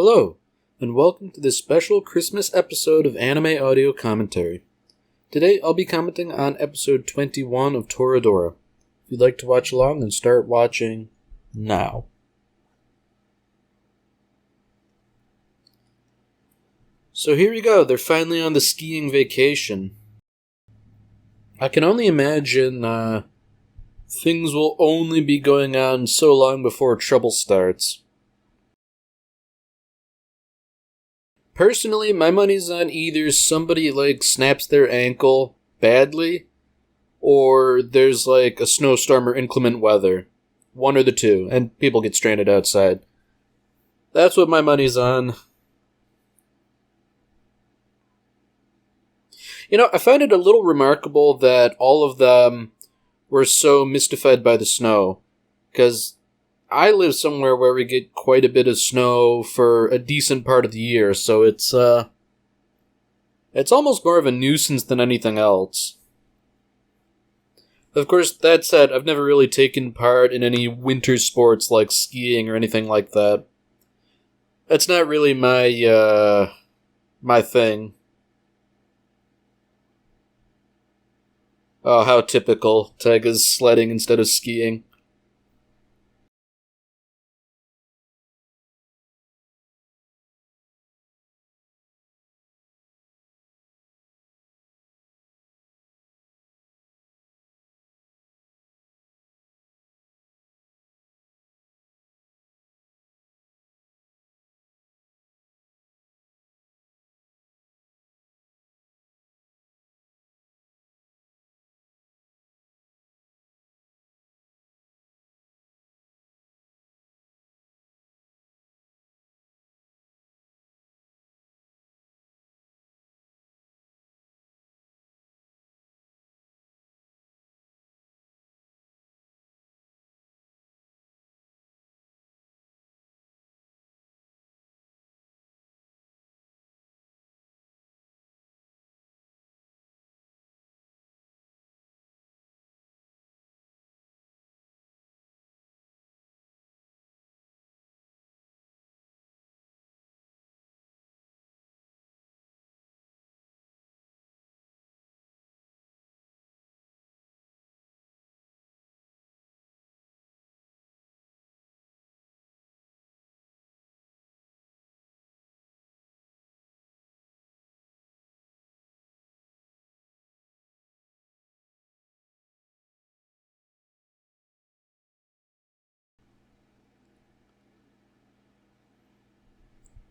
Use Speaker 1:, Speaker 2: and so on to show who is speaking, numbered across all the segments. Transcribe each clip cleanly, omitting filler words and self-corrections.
Speaker 1: Hello, and welcome to this special Christmas episode of Anime Audio Commentary. Today I'll be commenting on episode 21 of Toradora. If you'd like to watch along, then start watching now. So here we go, they're finally on the skiing vacation. I can only imagine things will only be going on so long before trouble starts. Personally, my money's on either somebody, snaps their ankle badly, or there's, a snowstorm or inclement weather. One or the two, and people get stranded outside. That's what my money's on. I find it a little remarkable that all of them were so mystified by the snow, because I live somewhere where we get quite a bit of snow for a decent part of the year, so it's almost more of a nuisance than anything else. Of course, that said, I've never really taken part in any winter sports like skiing or anything like that. That's not really my thing. Oh, how typical. Taiga's sledding instead of skiing.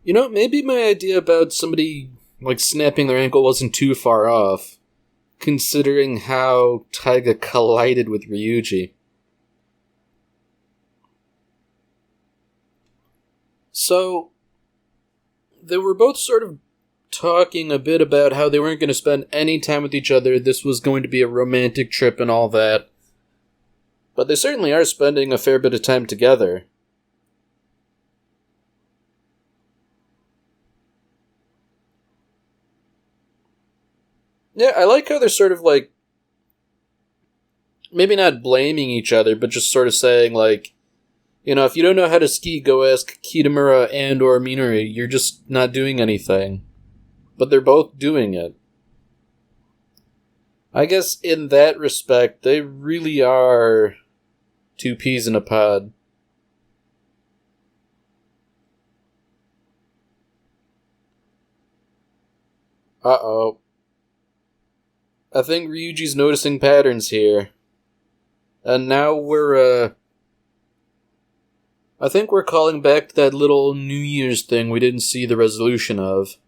Speaker 1: Maybe my idea about somebody, snapping their ankle wasn't too far off, considering how Taiga collided with Ryuji. So, they were both sort of talking a bit about how they weren't going to spend any time with each other, this was going to be a romantic trip and all that. But they certainly are spending a fair bit of time together. Yeah, I like how they're sort of maybe not blaming each other, but just sort of saying if you don't know how to ski, go ask Kitamura and or Minori, you're just not doing anything. But they're both doing it. I guess in that respect, they really are two peas in a pod. Uh-oh. I think Ryuji's noticing patterns here. And now I think we're calling back to that little New Year's thing we didn't see the resolution of.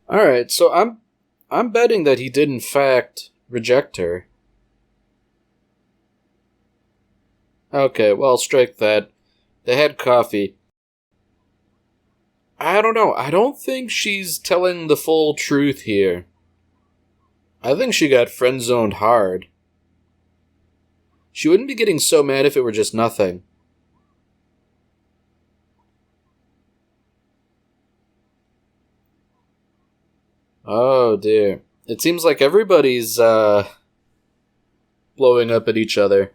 Speaker 1: Alright, so I'm betting that he did in fact reject her. Okay, well, strike that. They had coffee. I don't know. I don't think she's telling the full truth here. I think she got friend-zoned hard. She wouldn't be getting so mad if it were just nothing. Oh dear. It seems like everybody's blowing up at each other.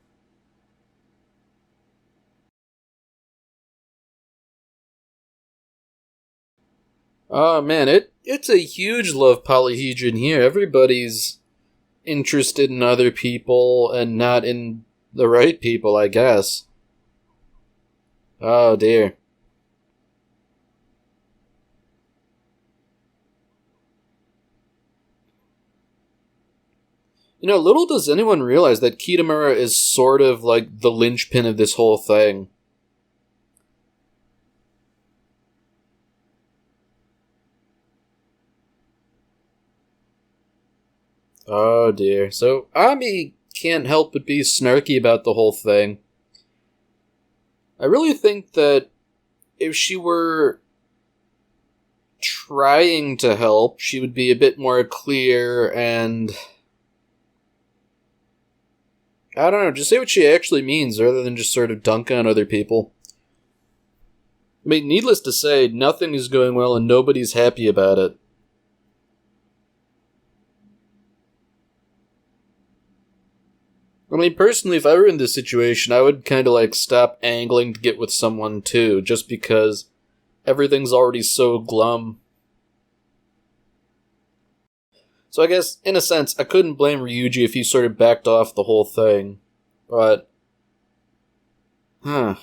Speaker 1: Oh man, it's a huge love polyhedron here. Everybody's interested in other people and not in the right people, I guess. Oh dear. You know, little does anyone realize that Kitamura is sort of like the linchpin of this whole thing. Oh dear. So, Ami can't help but be snarky about the whole thing. I really think that if she were trying to help, she would be a bit more clear and... I don't know, just say what she actually means rather than just sort of dunk on other people. I mean, needless to say, nothing is going well and nobody's happy about it. I mean, personally, if I were in this situation, I would kind of like stop angling to get with someone too, just because everything's already so glum. So I guess, in a sense, I couldn't blame Ryuji if he sort of backed off the whole thing. But... Huh.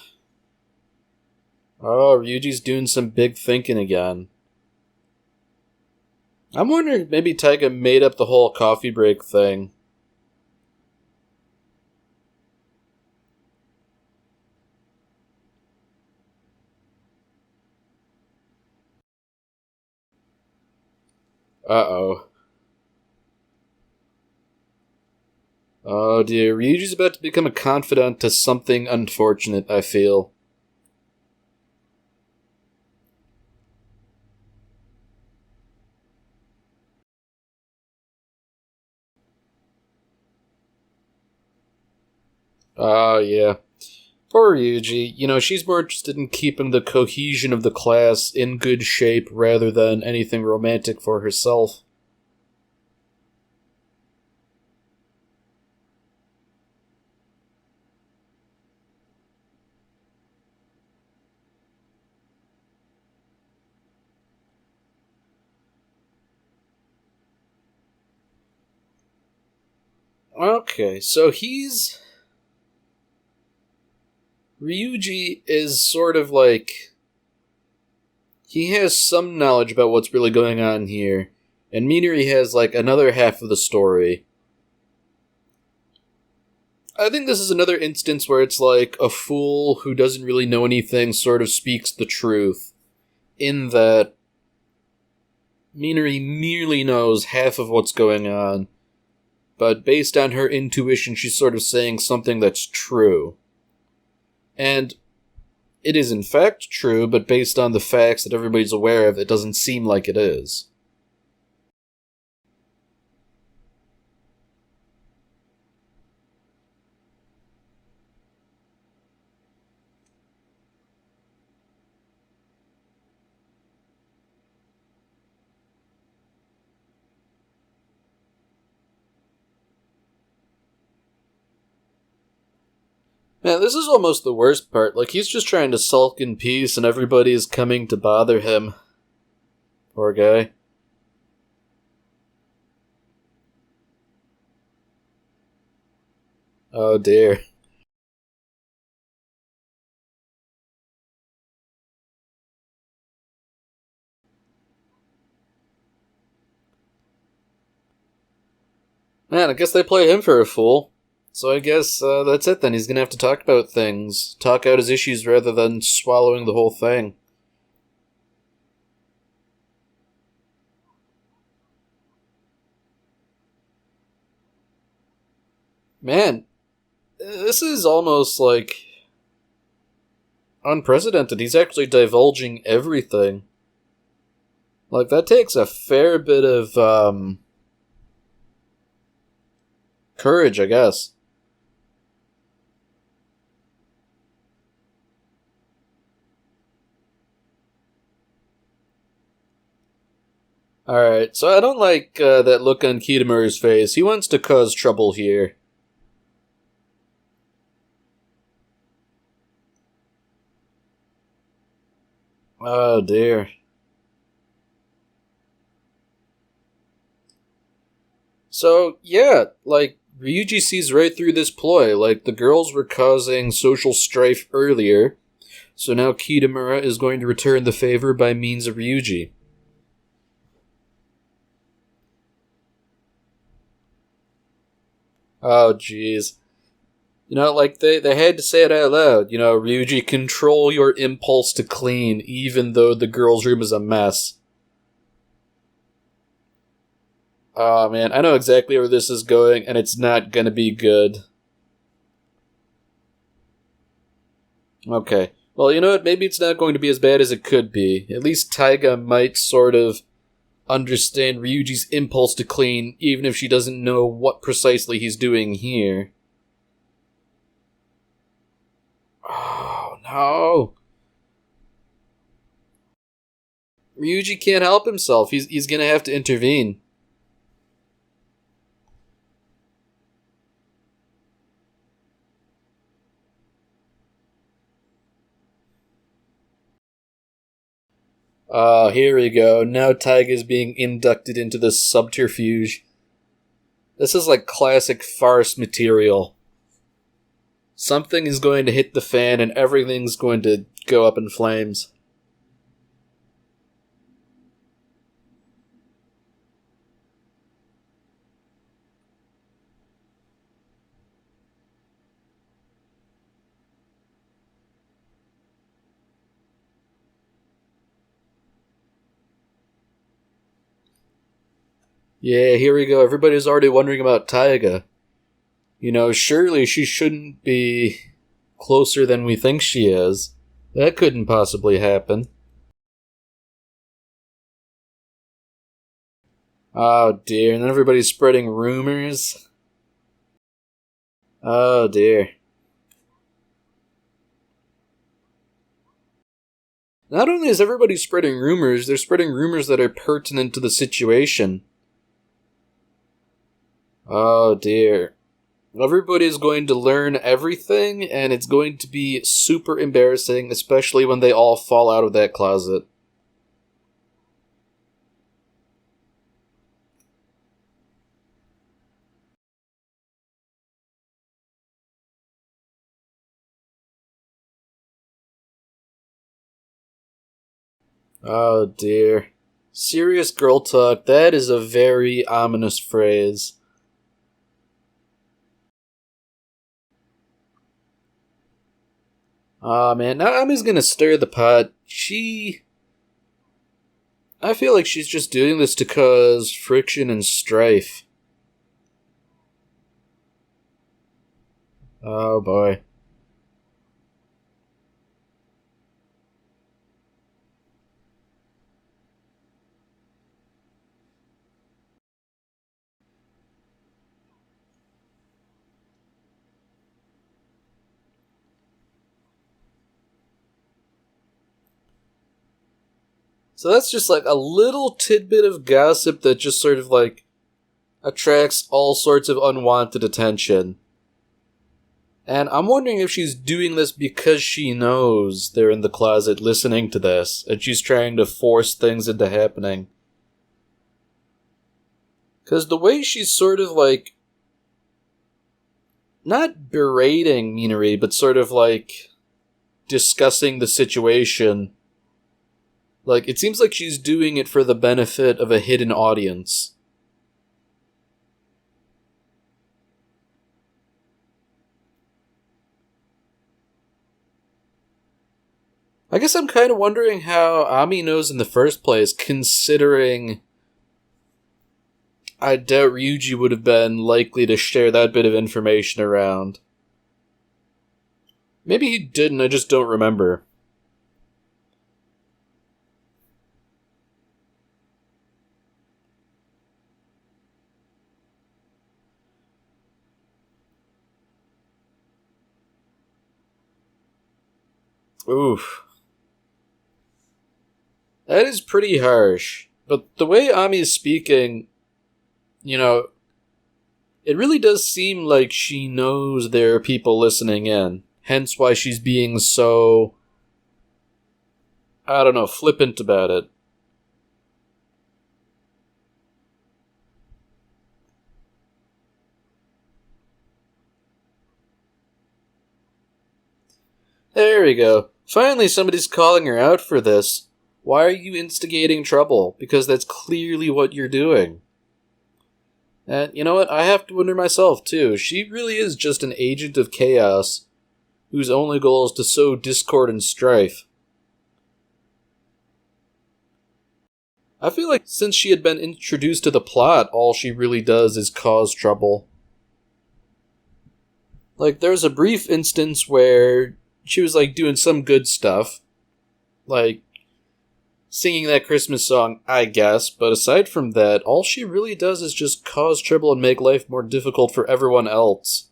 Speaker 1: Oh, Ryuji's doing some big thinking again. I'm wondering if maybe Taiga made up the whole coffee break thing. Uh-oh. Oh dear, Ryuji's about to become a confidant to something unfortunate, I feel. Oh yeah. Poor Ryuji. You know, she's more interested in keeping the cohesion of the class in good shape rather than anything romantic for herself. Okay, so Ryuji is sort of like... He has some knowledge about what's really going on here, and Minori has, like, another half of the story. I think this is another instance where it's like a fool who doesn't really know anything sort of speaks the truth, in that Minori merely knows half of what's going on, but based on her intuition, she's sort of saying something that's true. And it is in fact true, but based on the facts that everybody's aware of, it doesn't seem like it is. Man, this is almost the worst part. Like, he's just trying to sulk in peace and everybody is coming to bother him. Poor guy. Oh dear. Man, I guess they play him for a fool. So I guess that's it then. He's gonna have to talk about things. Talk out his issues rather than swallowing the whole thing. Man, this is almost like unprecedented. He's actually divulging everything. Like, that takes a fair bit of courage, I guess. Alright, so I don't like that look on Kitamura's face. He wants to cause trouble here. Oh dear. So, yeah, like, Ryuji sees right through this ploy. Like, the girls were causing social strife earlier, so now Kitamura is going to return the favor by means of Ryuji. Oh, jeez. Like, they had to say it out loud. Ryuji, control your impulse to clean, even though the girls' room is a mess. Oh, man, I know exactly where this is going, and it's not gonna be good. Okay. Well, you know what? Maybe it's not going to be as bad as it could be. At least Taiga might sort of understand Ryuji's impulse to clean, even if she doesn't know what precisely he's doing here. Oh, no. Ryuji can't help himself. He's gonna have to intervene. Oh, here we go. Now Taiga's being inducted into this subterfuge. This is like classic farce material. Something is going to hit the fan and everything's going to go up in flames. Yeah, here we go. Everybody's already wondering about Taiga. Surely she shouldn't be closer than we think she is. That couldn't possibly happen. Oh dear, and then everybody's spreading rumors. Oh dear. Not only is everybody spreading rumors, they're spreading rumors that are pertinent to the situation. Oh dear. Everybody's going to learn everything, and it's going to be super embarrassing, especially when they all fall out of that closet. Oh dear. Serious girl talk, that is a very ominous phrase. Aw man, now Ami's gonna stir the pot. I feel like she's just doing this to cause friction and strife. Oh boy. So that's just like a little tidbit of gossip that just sort of like attracts all sorts of unwanted attention. And I'm wondering if she's doing this because she knows they're in the closet listening to this, and she's trying to force things into happening. Because the way she's sort of like, not berating Minori, but sort of like discussing the situation. Like, it seems like she's doing it for the benefit of a hidden audience. I guess I'm kind of wondering how Ami knows in the first place, considering I doubt Ryuji would have been likely to share that bit of information around. Maybe he didn't, I just don't remember. Oof. That is pretty harsh. But the way Ami is speaking, you know, it really does seem like she knows there are people listening in. Hence why she's being so I don't know, flippant about it. There we go. Finally, somebody's calling her out for this. Why are you instigating trouble? Because that's clearly what you're doing. And you know what? I have to wonder myself, too. She really is just an agent of chaos, whose only goal is to sow discord and strife. I feel like since she had been introduced to the plot, all she really does is cause trouble. Like, there's a brief instance where she was, like, doing some good stuff. Like, singing that Christmas song, I guess. But aside from that, all she really does is just cause trouble and make life more difficult for everyone else.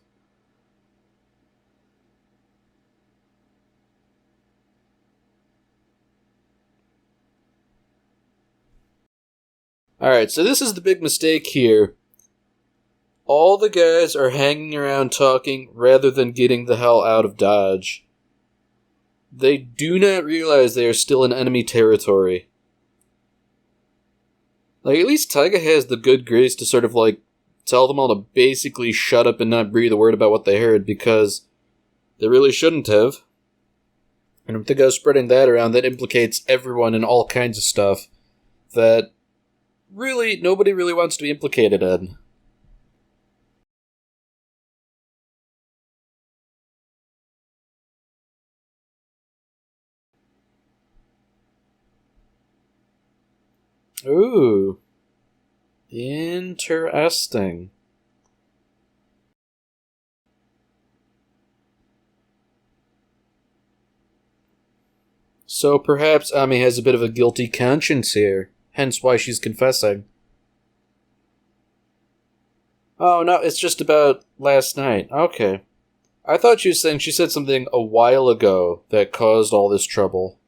Speaker 1: Alright, so this is the big mistake here. All the guys are hanging around talking rather than getting the hell out of Dodge. They do not realize they are still in enemy territory. Like, at least Taiga has the good grace to sort of, like, tell them all to basically shut up and not breathe a word about what they heard, because they really shouldn't have. And if they go spreading that around, that implicates everyone in all kinds of stuff that really nobody really wants to be implicated in. Ooh. Interesting. So perhaps Ami has a bit of a guilty conscience here, hence why she's confessing. Oh, no, it's just about last night. Okay. I thought she was saying she said something a while ago that caused all this trouble.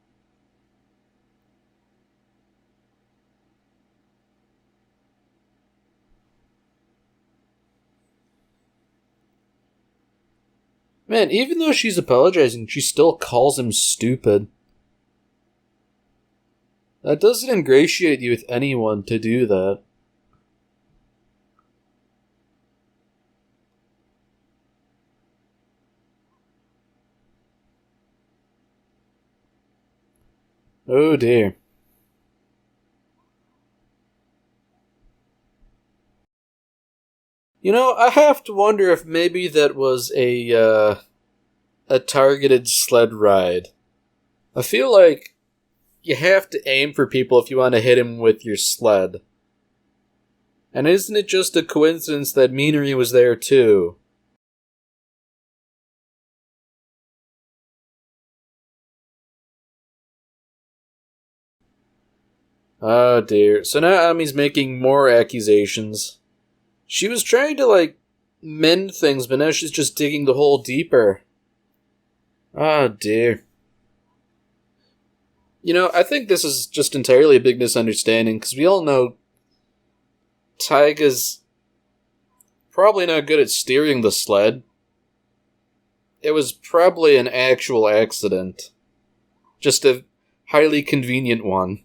Speaker 1: Man, even though she's apologizing, she still calls him stupid. That doesn't ingratiate you with anyone to do that. Oh dear. You know, I have to wonder if maybe that was a targeted sled ride. I feel like you have to aim for people if you want to hit him with your sled. And isn't it just a coincidence that Minori was there too? Oh dear. So now Ami's making more accusations. She was trying to, like, mend things, but now she's just digging the hole deeper. Oh dear. You know, I think this is just entirely a big misunderstanding, because we all know Taiga's probably not good at steering the sled. It was probably an actual accident. Just a highly convenient one.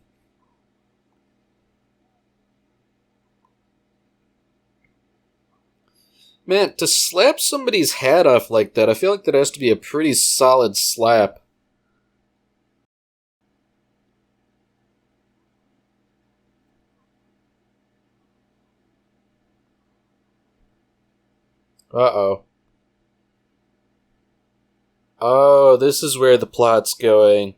Speaker 1: Man, to slap somebody's hat off like that, I feel like that has to be a pretty solid slap. Uh-oh. Oh, this is where the plot's going.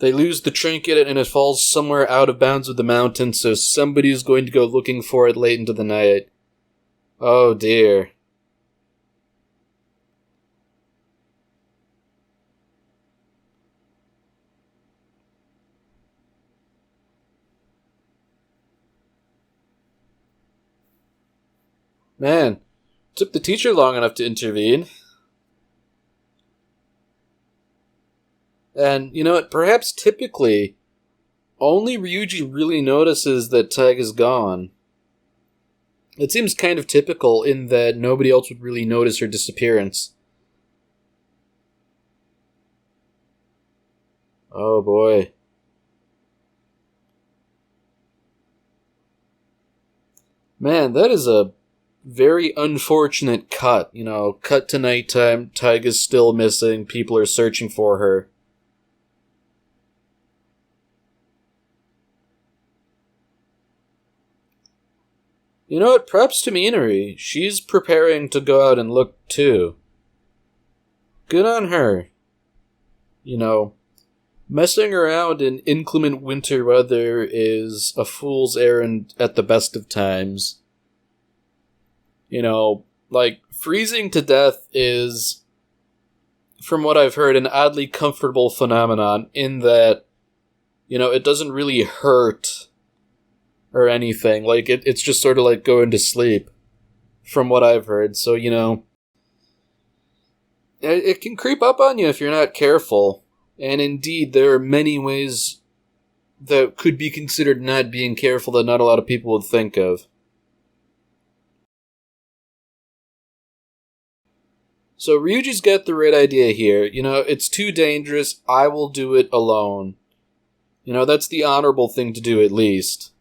Speaker 1: They lose the trinket and it falls somewhere out of bounds of the mountain, so somebody's going to go looking for it late into the night. Oh dear. Man, took the teacher long enough to intervene. And, you know what, perhaps typically, only Ryuji really notices that Taiga's gone. It seems kind of typical in that nobody else would really notice her disappearance. Oh boy. Man, that is a very unfortunate cut. Cut to nighttime, Taiga's still missing, people are searching for her. You know what? Props to Minori. She's preparing to go out and look too. Good on her. Messing around in inclement winter weather is a fool's errand at the best of times. Freezing to death is, from what I've heard, an oddly comfortable phenomenon in that, it doesn't really hurt or anything. It's just sort of like going to sleep, from what I've heard. So, it can creep up on you if you're not careful. And indeed, there are many ways that could be considered not being careful that not a lot of people would think of. So Ryuji's got the right idea here. It's too dangerous. I will do it alone. That's the honorable thing to do, at least.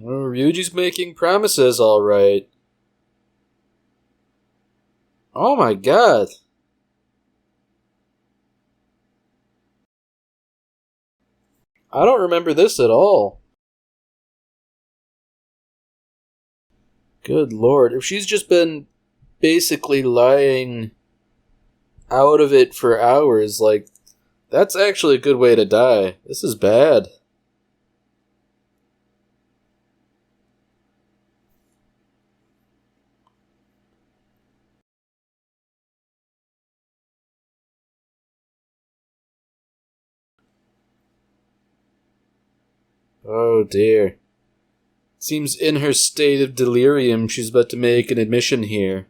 Speaker 1: Oh, Ryuji's making promises, alright. Oh my god. I don't remember this at all. Good lord. If she's just been basically lying out of it for hours, that's actually a good way to die. This is bad. Oh dear. Seems in her state of delirium she's about to make an admission here.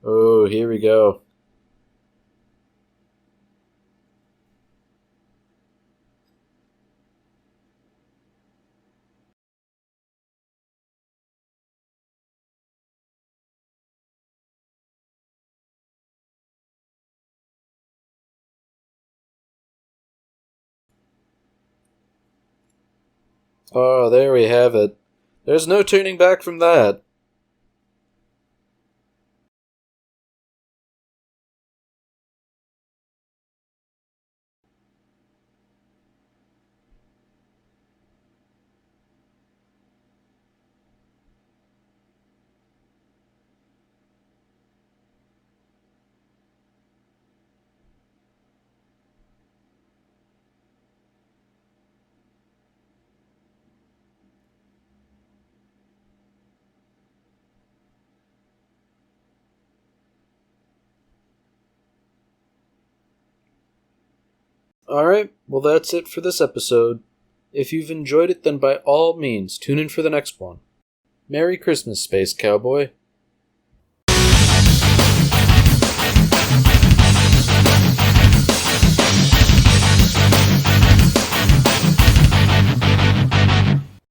Speaker 1: Oh, here we go. Oh, there we have it. There's no turning back from that. Alright, well that's it for this episode. If you've enjoyed it, then by all means, tune in for the next one. Merry Christmas, Space Cowboy.